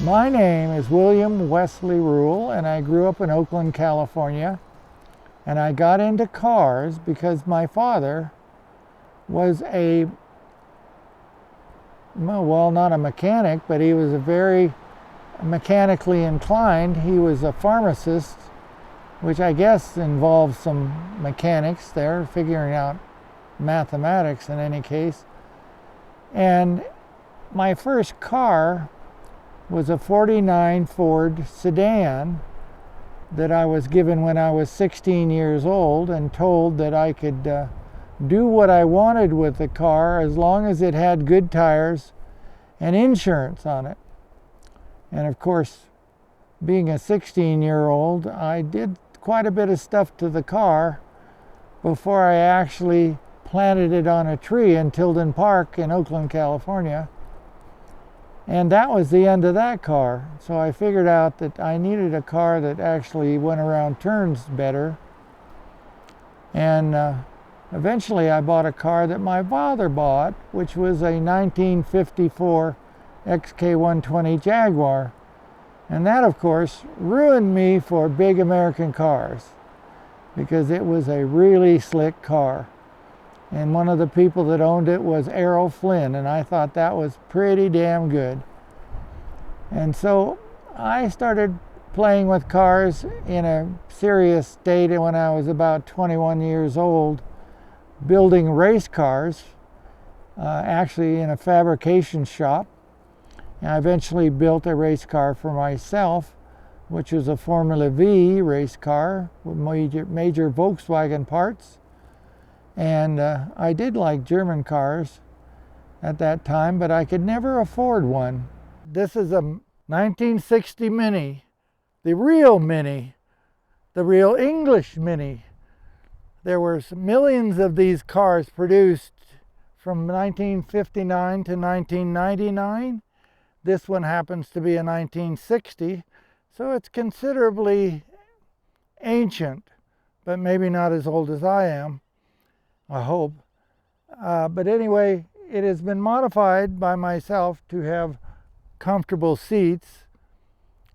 My name is William Wesley Rule, and I grew up in Oakland, California. And I got into cars because my father was well, not a mechanic, but he was a very mechanically inclined. He was a pharmacist, which I guess involves some mechanics there, figuring out mathematics in any case. And my first car was a '49 Ford sedan that I was given when I was 16 years old and told that I could do what I wanted with the car as long as it had good tires and insurance on it. And of course, being a 16-year-old, I did quite a bit of stuff to the car before I actually planted it on a tree in Tilden Park in Oakland, California. And that was the end of that car. So I figured out that I needed a car that actually went around turns better. And eventually I bought a car that my father bought, which was a 1954 XK120 Jaguar. And that, of course, ruined me for big American cars because it was a really slick car. And one of the people that owned it was Errol Flynn, and I thought that was pretty damn good. And so I started playing with cars in a serious state when I was about 21 years old, building race cars, actually in a fabrication shop. And I eventually built a race car for myself, which was a Formula V race car with major Volkswagen parts. And I did like German cars at that time, but I could never afford one. This is a 1960 Mini, the real Mini, the real English Mini. There were millions of these cars produced from 1959 to 1999. This one happens to be a 1960, so it's considerably ancient, but maybe not as old as I am. I hope. But anyway, it has been modified by myself to have comfortable seats,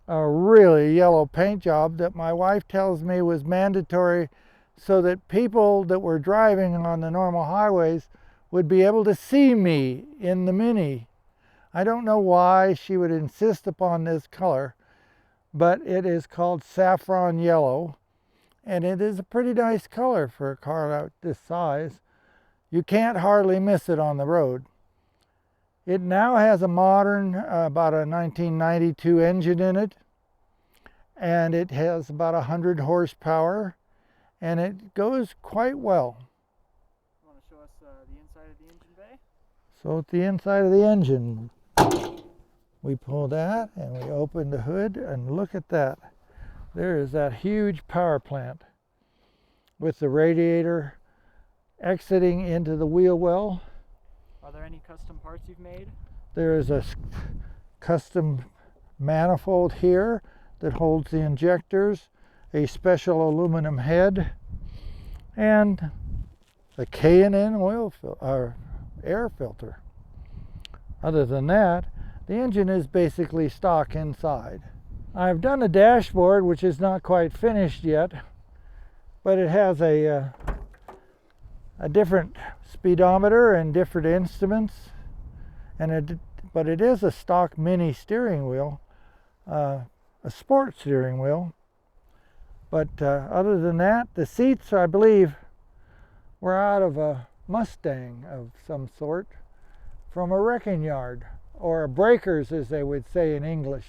a really yellow paint job that my wife tells me was mandatory so that people that were driving on the normal highways would be able to see me in the Mini. I don't know why she would insist upon this color, but it is called saffron yellow. And it is a pretty nice color for a car out this size. You can't hardly miss it on the road. It now has a modern, about a 1992 engine in it. And it has about 100 horsepower. And it goes quite well. You want to show us the inside of the engine bay? So at the inside of the engine, we pull that and we open the hood and look at that. There is that huge power plant with the radiator exiting into the wheel well. Are there any custom parts you've made? There is a custom manifold here that holds the injectors, a special aluminum head, and a K&N air filter. Other than that, the engine is basically stock inside. I've done a dashboard which is not quite finished yet, but it has a different speedometer and different instruments, but it is a stock Mini steering wheel, a sport steering wheel. But other than that, the seats, I believe, were out of a Mustang of some sort from a wrecking yard, or a breakers as they would say in English.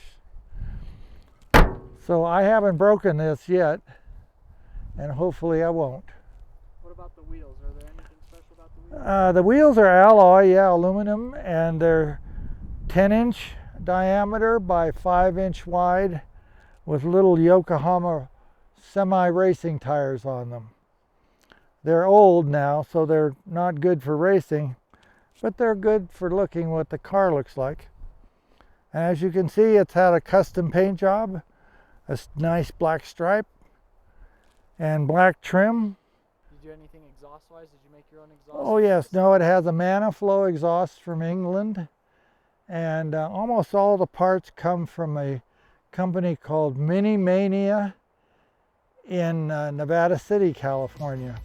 So I haven't broken this yet, and hopefully I won't. What about the wheels? Are there anything special about the wheels? The wheels are alloy, yeah, aluminum, and they're 10-inch diameter by 5-inch wide with little Yokohama semi-racing tires on them. They're old now, so they're not good for racing, but they're good for looking what the car looks like. And as you can see, it's had a custom paint job, a nice black stripe, and black trim. Did you do anything exhaust-wise? Did you make your own exhaust? Oh yes, no, it has a Maniflow exhaust from England, And almost all the parts come from a company called Mini Mania in Nevada City, California.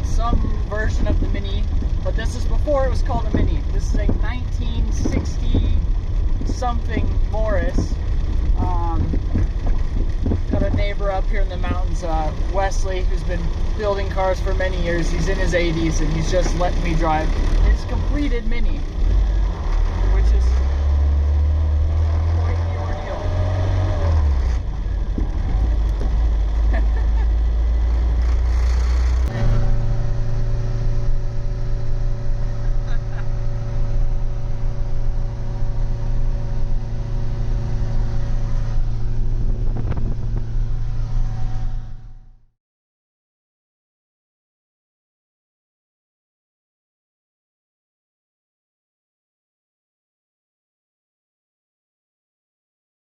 some version of the Mini, but this is before it was called a Mini. This is a 1960 something Morris. Got a neighbor up here in the mountains, Wesley, who's been building cars for many years. He's in his 80s and he's just letting me drive his completed Mini.